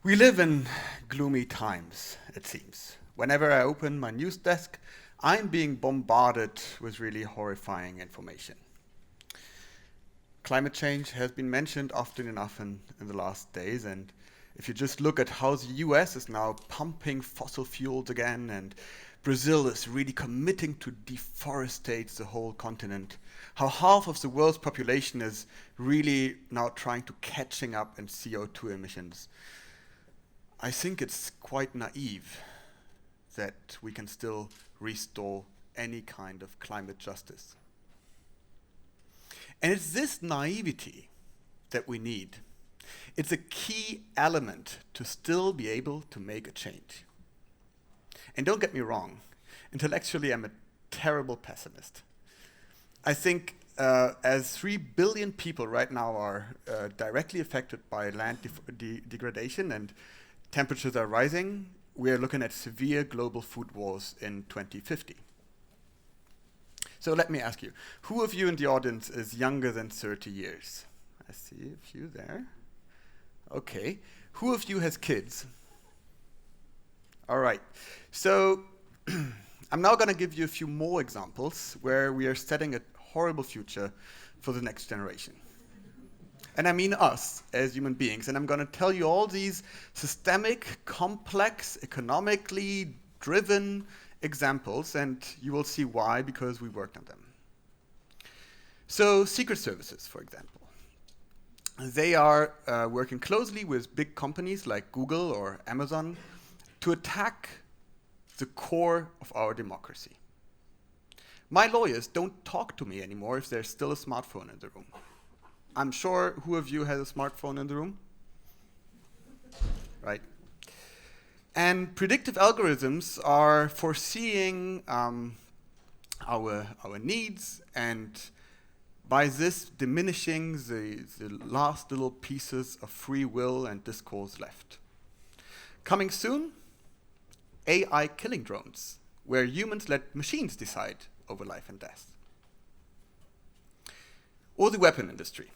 We live in gloomy times, it seems. Whenever I open my news desk, I'm being bombarded with really horrifying information. Climate change has been mentioned often enough in the last days, and if you just look at how the US is now pumping fossil fuels again, and Brazil is really committing to deforestate the whole continent, how half of the world's population is really now trying to catching up in CO2 emissions, I think it's quite naive that we can still restore any kind of climate justice. And it's this naivety that we need. It's a key element to still be able to make a change. And don't get me wrong, intellectually I'm a terrible pessimist. I think as 3 billion people right now are directly affected by land degradation and temperatures are rising, we are looking at severe global food wars in 2050. So let me ask you, who of you in the audience is younger than 30 years? I see a few there. Okay. Who of you has kids? All right. So I'm now going to give you a few more examples where we are setting a horrible future for the next generation. And I mean us as human beings. And I'm going to tell you all these systemic, complex, economically driven examples, and you will see why, because we worked on them. So secret services, for example. They are working closely with big companies like Google or Amazon to attack the core of our democracy. My lawyers don't talk to me anymore if there's still a smartphone in the room. I'm sure who of you has a smartphone in the room? Right. And predictive algorithms are foreseeing our needs, and by this diminishing the last little pieces of free will and discourse left. Coming soon, AI killing drones, where humans let machines decide over life and death. Or the weapon industry.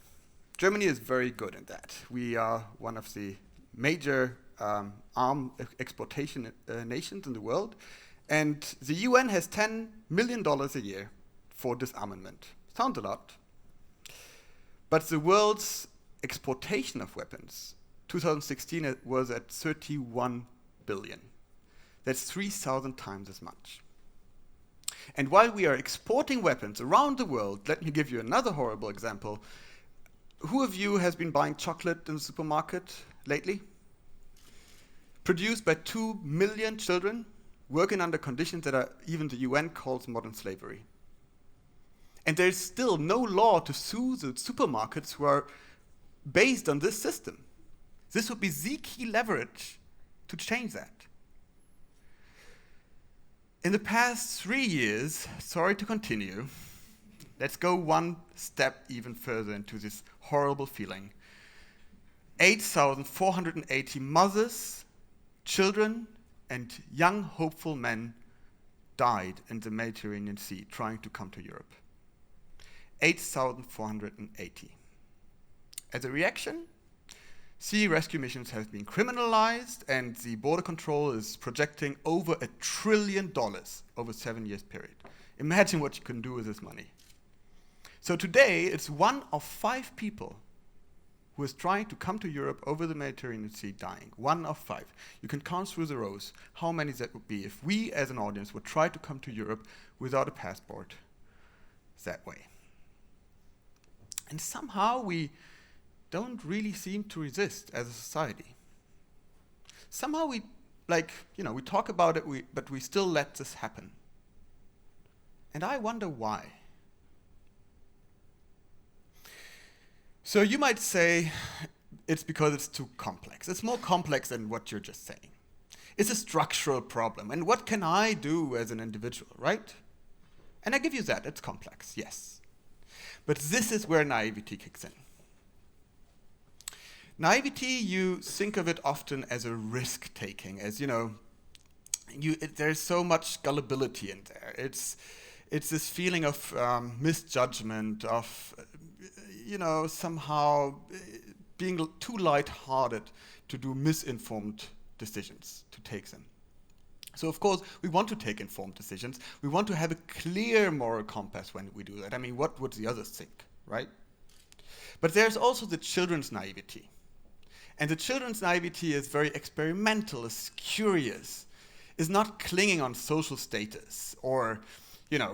Germany is very good in that. We are one of the major arm exportation nations in the world, and the UN has $10 million a year for disarmament. Sounds a lot. But the world's exportation of weapons, 2016 it was at 31 billion. That's 3,000 times as much. And while we are exporting weapons around the world, let me give you another horrible example. Who of you has been buying chocolate in the supermarket lately? Produced by 2 million children, working under conditions that are even the UN calls modern slavery. And there's still no law to sue the supermarkets who are based on this system. This would be the key leverage to change that. In the past 3 years, sorry to continue, let's go one step even further into this horrible feeling. 8,480 mothers, children, and young hopeful men died in the Mediterranean Sea trying to come to Europe. 8,480. As a reaction, sea rescue missions have been criminalized, and the border control is projecting over $1 trillion over a 7 years period. Imagine what you can do with this money. So today, it's 1 of 5 people who is trying to come to Europe over the Mediterranean Sea dying. 1 of 5. You can count through the rows how many that would be if we as an audience would try to come to Europe without a passport that way. And somehow we don't really seem to resist as a society. Somehow we talk about it, but we still let this happen. And I wonder why. So you might say it's because it's too complex. It's more complex than what you're just saying. It's a structural problem. And what can I do as an individual, right? And I give you that. It's complex, yes. But this is where naivety kicks in. Naivety, you think of it often as a risk-taking, as, there's so much gullibility in there. It's this feeling of misjudgment, of, somehow being too light-hearted to do misinformed decisions, to take them. So of course, we want to take informed decisions. We want to have a clear moral compass when we do that. I mean, what would the others think, right? But there's also the children's naivety. And the children's naivety is very experimental, is curious, is not clinging on social status or,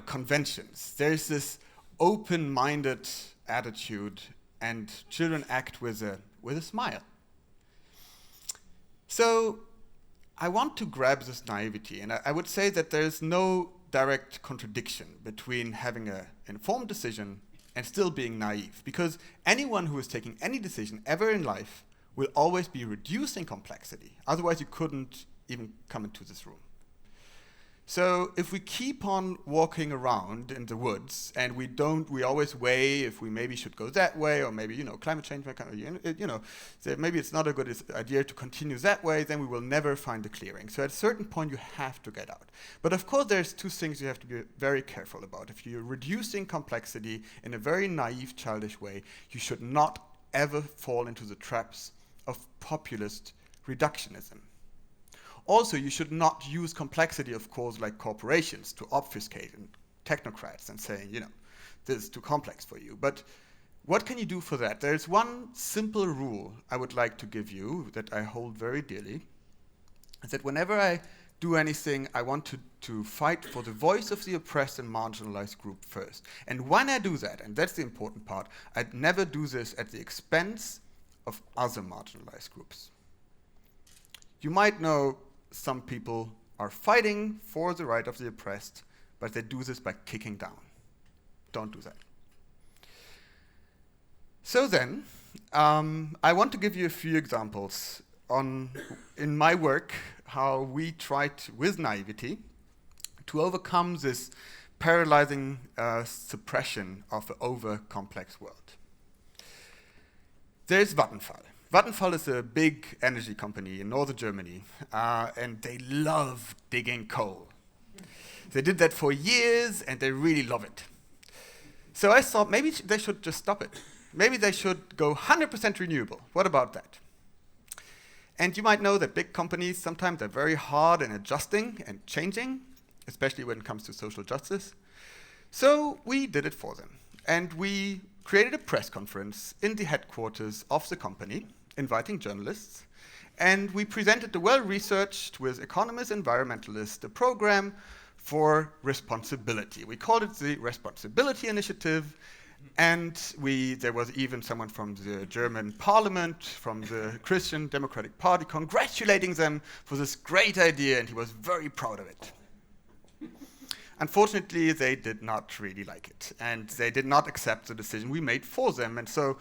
conventions. There's this open-minded attitude, and children act with a smile. So I want to grab this naivety, and I would say that there's no direct contradiction between having an informed decision and still being naive, because anyone who is taking any decision ever in life will always be reducing complexity. Otherwise, you couldn't even come into this room. So if we keep on walking around in the woods and we always weigh if we maybe should go that way, or maybe, climate change, maybe it's not a good idea to continue that way, then we will never find a clearing. So at a certain point, you have to get out. But of course, there's two things you have to be very careful about. If you're reducing complexity in a very naive, childish way, you should not ever fall into the traps of populist reductionism. Also, you should not use complexity, of course, like corporations to obfuscate and technocrats and saying, this is too complex for you. But what can you do for that? There's one simple rule I would like to give you that I hold very dearly, is that whenever I do anything, I want to fight for the voice of the oppressed and marginalized group first. And when I do that, and that's the important part, I'd never do this at the expense of other marginalized groups. You might know some people are fighting for the right of the oppressed, but they do this by kicking down. Don't do that. So then, I want to give you a few examples in my work, how we tried with naivety to overcome this paralyzing suppression of an over-complex world. There's Vattenfall. Vattenfall is a big energy company in northern Germany, and they love digging coal. They did that for years, and they really love it. So I thought maybe they should just stop it. Maybe they should go 100% renewable. What about that? And you might know that big companies, sometimes they're very hard in adjusting and changing, especially when it comes to social justice. So we did it for them. And we created a press conference in the headquarters of the company, inviting journalists, and we presented the well-researched, with economists and environmentalists, a program for responsibility. We called it the Responsibility Initiative, and there was even someone from the German parliament, from the Christian Democratic Party, congratulating them for this great idea, and he was very proud of it. Unfortunately, they did not really like it, and they did not accept the decision we made for them. And so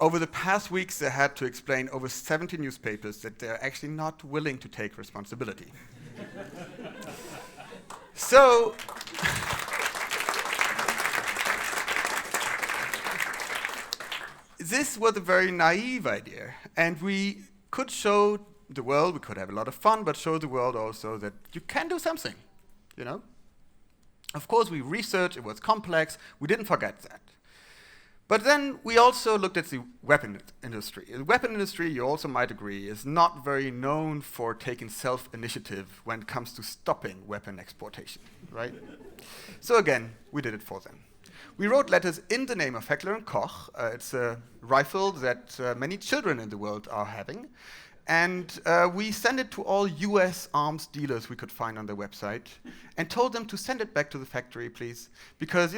over the past weeks, they had to explain over 70 newspapers that they're actually not willing to take responsibility. So this was a very naive idea, and we could show the world, we could have a lot of fun, but show the world also that you can do something, Of course, we researched, it was complex, we didn't forget that. But then we also looked at the weapon industry. The weapon industry, you also might agree, is not very known for taking self-initiative when it comes to stopping weapon exportation, right? So again, we did it for them. We wrote letters in the name of Heckler & Koch. It's a rifle that many children in the world are having. And we sent it to all US arms dealers we could find on their website and told them to send it back to the factory, please. Because,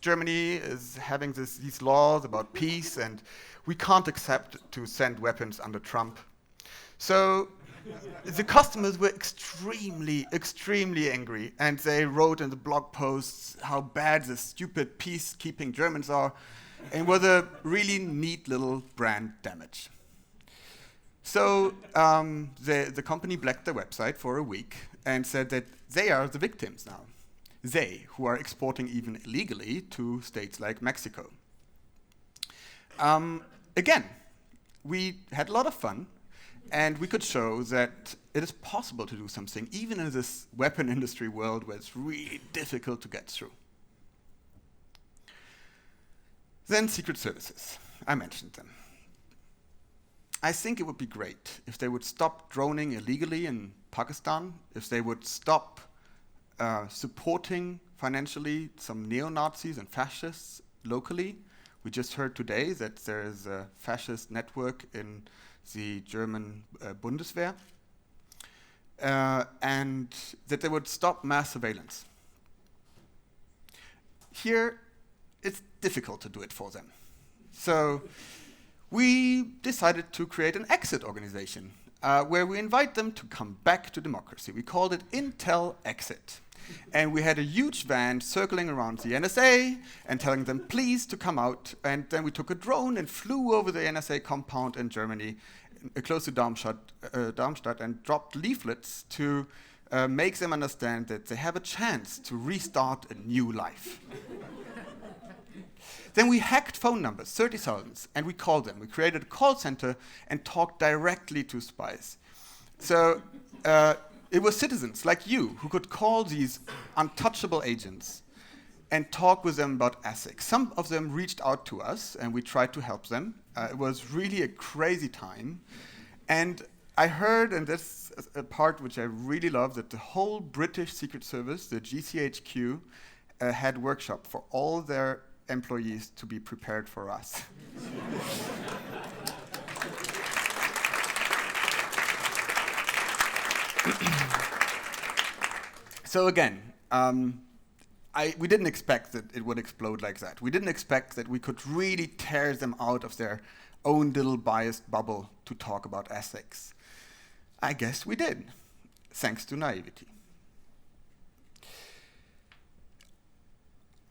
Germany is having these laws about peace, and we can't accept to send weapons under Trump. So the customers were extremely, extremely angry, and they wrote in the blog posts how bad the stupid peacekeeping Germans are, and was a really neat little brand damage. So the company blacked their website for a week and said that they are the victims now. They, who are exporting even illegally to states like Mexico. Again, we had a lot of fun, and we could show that it is possible to do something, even in this weapon industry world where it's really difficult to get through. Then Secret Services. I mentioned them. I think it would be great if they would stop droning illegally in Pakistan, if they would stop supporting financially some neo-Nazis and fascists locally. We just heard today that there is a fascist network in the German Bundeswehr, and that they would stop mass surveillance. Here, it's difficult to do it for them. So we decided to create an exit organization where we invite them to come back to democracy. We called it Intel Exit. And we had a huge van circling around the NSA and telling them, please, to come out. And then we took a drone and flew over the NSA compound in Germany, close to Darmstadt, and dropped leaflets to make them understand that they have a chance to restart a new life. Then we hacked phone numbers, 30,000, and we called them. We created a call center and talked directly to spies. So it was citizens like you who could call these untouchable agents and talk with them about ethics. Some of them reached out to us, and we tried to help them. It was really a crazy time. And I heard, and that's a part which I really love, that the whole British Secret Service, the GCHQ, had workshop for all their employees to be prepared for us. So again, we didn't expect that it would explode like that. We didn't expect that we could really tear them out of their own little biased bubble to talk about ethics. I guess we did, thanks to Naivety.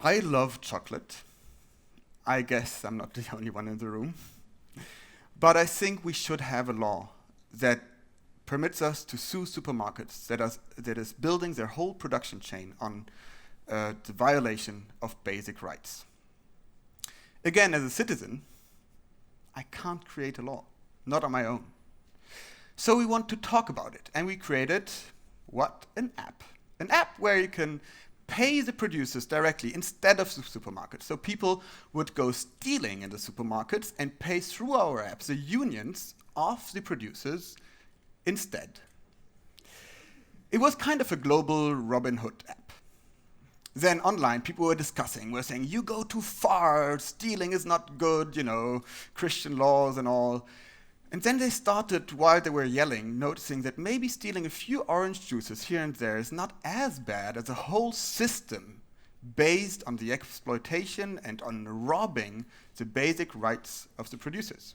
I love chocolate. I guess I'm not the only one in the room. But I think we should have a law that permits us to sue supermarkets that is building their whole production chain on the violation of basic rights. Again, as a citizen, I can't create a law, not on my own. So we want to talk about it, and we created, what? An app. An app where you can pay the producers directly instead of the supermarkets. So people would go stealing in the supermarkets and pay through our apps the unions of the producers instead. It was kind of a global Robin Hood app. Then online, people were saying, you go too far, stealing is not good, Christian laws and all. And then they started, while they were yelling, noticing that maybe stealing a few orange juices here and there is not as bad as a whole system based on the exploitation and on robbing the basic rights of the producers.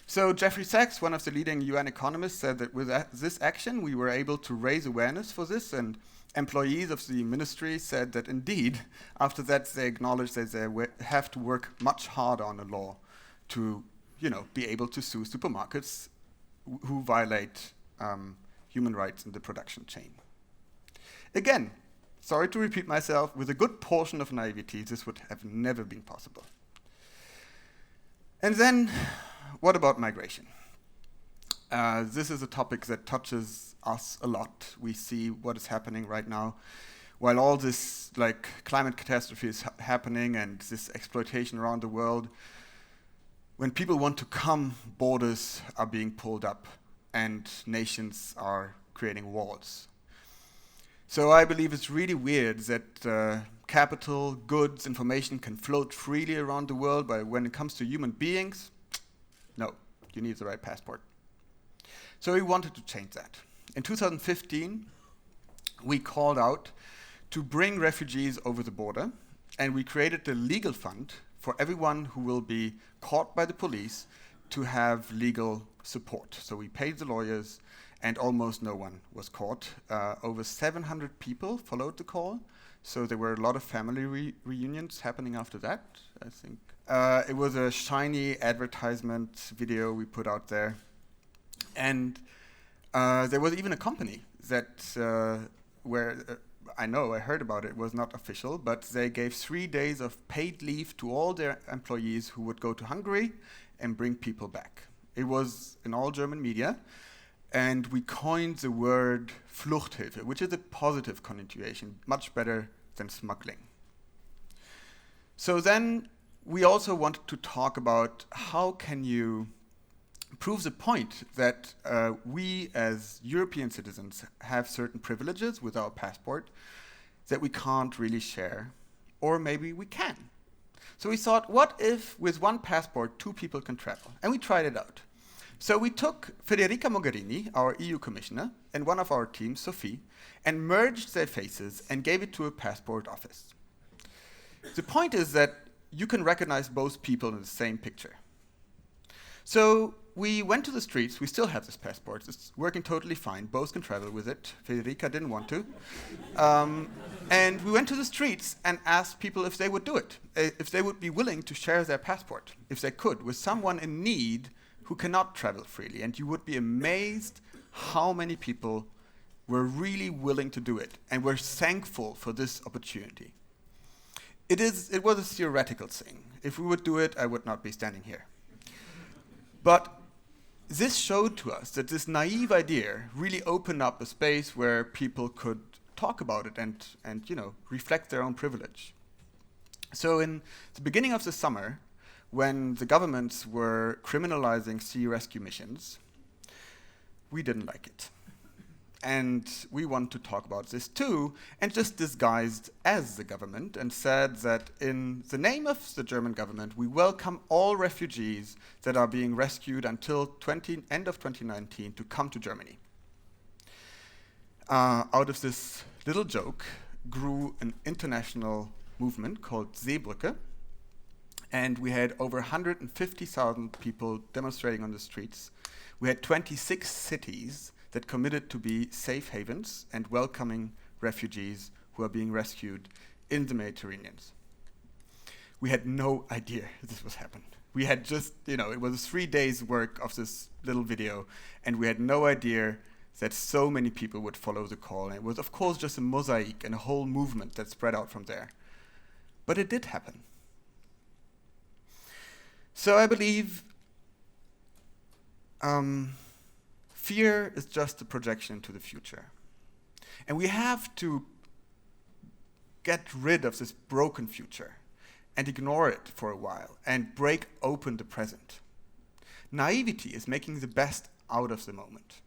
So Jeffrey Sachs, one of the leading UN economists, said that with this action, we were able to raise awareness for this, and employees of the ministry said that indeed, after that, they acknowledged that they have to work much harder on a law to be able to sue supermarkets who violate human rights in the production chain. Again, sorry to repeat myself, with a good portion of naivety, this would have never been possible. And then, what about migration? This is a topic that touches us a lot. We see what is happening right now. While all this climate catastrophe is happening and this exploitation around the world, when people want to come, borders are being pulled up and nations are creating walls. So I believe it's really weird that capital, goods, information can float freely around the world, but when it comes to human beings, no, you need the right passport. So we wanted to change that. In 2015, we called out to bring refugees over the border, and we created a legal fund for everyone who will be caught by the police to have legal support. So we paid the lawyers, and almost no one was caught. Over 700 people followed the call, so there were a lot of family reunions happening after that, I think. It was a shiny advertisement video we put out there. And there was even a company that I heard about it, was not official, but they gave 3 days of paid leave to all their employees who would go to Hungary and bring people back. It was in all German media, and we coined the word Fluchthilfe, which is a positive connotation, much better than smuggling. So then we also wanted to talk about how can you proves a point that we as European citizens have certain privileges with our passport that we can't really share, or maybe we can. So we thought, what if with one passport, 2 people can travel? And we tried it out. So we took Federica Mogherini, our EU commissioner, and one of our team, Sophie, and merged their faces and gave it to a passport office. The point is that you can recognize both people in the same picture. So we went to the streets. We still have this passport. It's working totally fine. Both can travel with it. Federica didn't want to. And we went to the streets and asked people if they would do it, if they would be willing to share their passport, if they could, with someone in need who cannot travel freely. And you would be amazed how many people were really willing to do it and were thankful for this opportunity. It was a theoretical thing. If we would do it, I would not be standing here. But this showed to us that this naive idea really opened up a space where people could talk about it and reflect their own privilege. So in the beginning of the summer, when the governments were criminalizing sea rescue missions, we didn't like it. And we want to talk about this too, and just disguised as the government and said that in the name of the German government, we welcome all refugees that are being rescued until end of 2019 to come to Germany. Out of this little joke grew an international movement called Seebrücke, and we had over 150,000 people demonstrating on the streets. We had 26 cities that committed to be safe havens and welcoming refugees who are being rescued in the Mediterranean. We had no idea this was happening. We had just, it was 3 days' work of this little video, and we had no idea that so many people would follow the call. And it was, of course, just a mosaic and a whole movement that spread out from there. But it did happen. So I believe fear is just a projection into the future. And we have to get rid of this broken future and ignore it for a while and break open the present. Naivety is making the best out of the moment.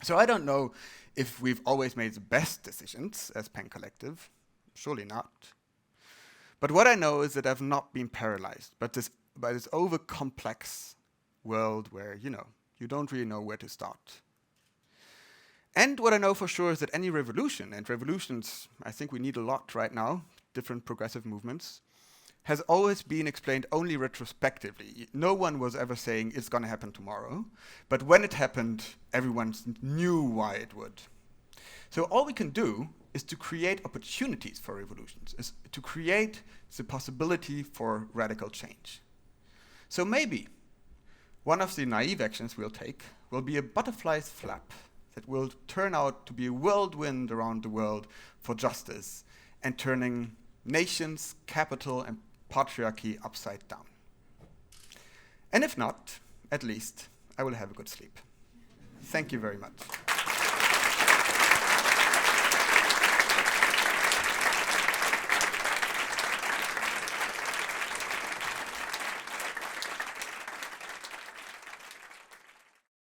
So I don't know if we've always made the best decisions as PENG Collective. Surely not. But what I know is that I've not been paralyzed by this over-complex world where, you don't really know where to start. And what I know for sure is that any revolution, and revolutions I think we need a lot right now, different progressive movements, has always been explained only retrospectively. No one was ever saying it's going to happen tomorrow, but when it happened, everyone knew why it would. So all we can do is to create opportunities for revolutions, is to create the possibility for radical change. So maybe one of the naive actions we'll take will be a butterfly's flap that will turn out to be a whirlwind around the world for justice and turning nations, capital, and patriarchy upside down. And if not, at least I will have a good sleep. Thank you very much.